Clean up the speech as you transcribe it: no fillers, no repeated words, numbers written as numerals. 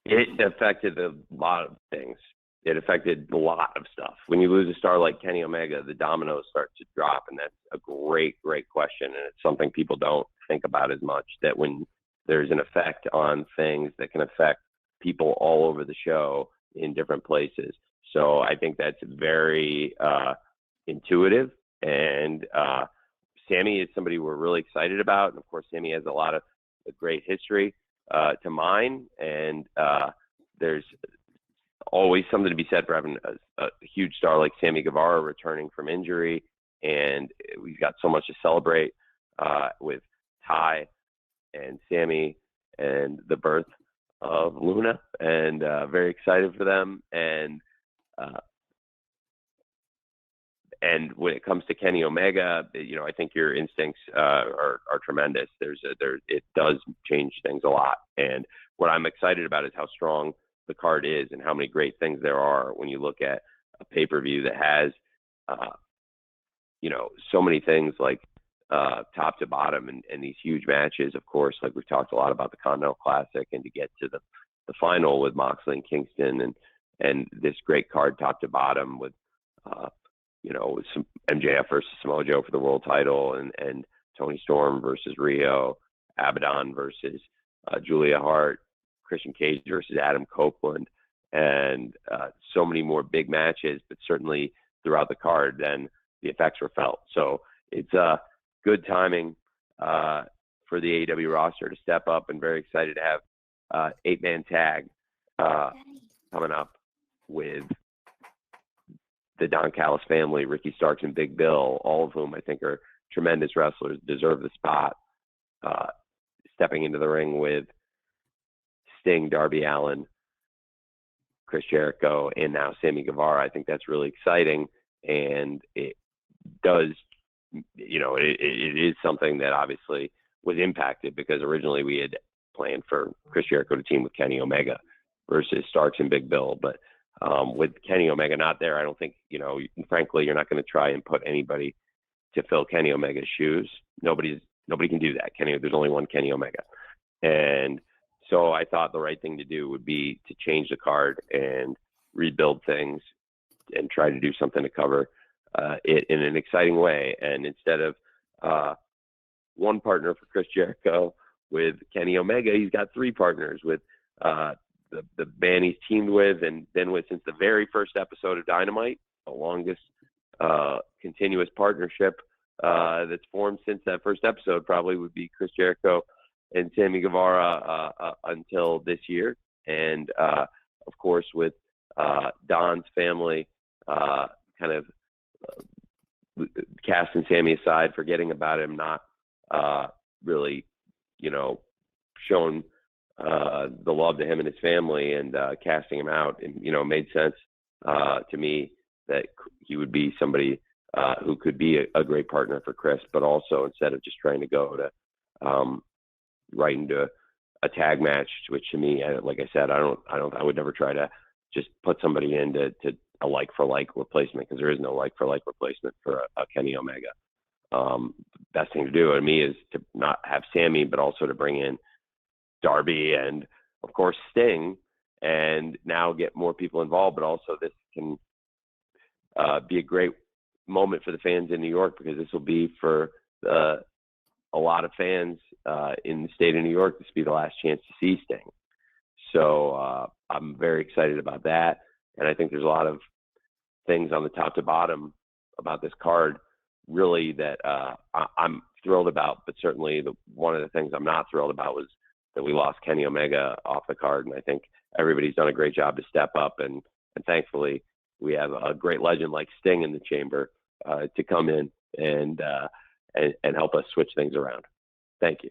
It affected a lot of things. It affected a lot of stuff. When you lose a star like Kenny Omega, the dominoes start to drop, and that's a great, great question. And it's something people don't think about as much, that when there's an effect on things that can affect people all over the show in different places. So I think that's very intuitive. And Sami is somebody we're really excited about. And of course, Sami has a lot of a great history to mine. And there's always something to be said for having a huge star like Sammy Guevara returning from injury. And we've got so much to celebrate with Ty and Sami and the birth of Luna, and very excited for them. And when it comes to Kenny Omega, you know, I think your instincts are tremendous. It does change things a lot. And what I'm excited about is how strong the card is and how many great things there are when you look at a pay-per-view that has, you know, so many things like top to bottom and these huge matches, of course, like we've talked a lot about the Continental Classic, and to get to the final with Moxley and Kingston, and this great card top to bottom with, you know, with some MJF versus Samoa Joe for the world title, and Tony Storm versus Rio, Abaddon versus Julia Hart, Christian Cage versus Adam Copeland, and so many more big matches, but certainly throughout the card, then the effects were felt. So it's good timing for the AEW roster to step up, and very excited to have 8-man tag coming up with the Don Callis family, Ricky Starks and Big Bill, all of whom I think are tremendous wrestlers, deserve the spot. Stepping into the ring with Sting, Darby Allin, Chris Jericho, and now Sammy Guevara. I think that's really exciting, and it does, you know, it is something that obviously was impacted, because originally we had planned for Chris Jericho to team with Kenny Omega versus Starks and Big Bill, but with Kenny Omega not there, I don't think, you know, frankly, you're not going to try and put anybody to fill Kenny Omega's shoes. Nobody can do that. There's only one Kenny Omega. And so I thought the right thing to do would be to change the card and rebuild things and try to do something to cover it in an exciting way. And instead of one partner for Chris Jericho with Kenny Omega, he's got 3 partners with the band he's teamed with and been with since the very first episode of Dynamite, the longest continuous partnership that's formed since that first episode probably would be Chris Jericho and Sammy Guevara until this year. And of course, with Don's family kind of casting Sammy aside, forgetting about him, not really, you know, showing the love to him and his family, and casting him out, and, you know, made sense to me that he would be somebody who could be a great partner for Chris, but also instead of just trying to go to right into a tag match, which to me, like I said, I would never try to just put somebody into a like for like replacement, because there is no like for like replacement for a Kenny Omega. Best thing to do to me is to not have Sammy, but also to bring in Darby and of course Sting, and now get more people involved. But also this can be a great moment for the fans in New York, because this will be for a lot of fans in the state of New York, this will be the last chance to see Sting. So I'm very excited about that. And I think there's a lot of things on the top to bottom about this card really that I'm thrilled about, but certainly one of the things I'm not thrilled about was that we lost Kenny Omega off the card. And I think everybody's done a great job to step up, and thankfully we have a great legend like Sting in the chamber to come in and help us switch things around. Thank you.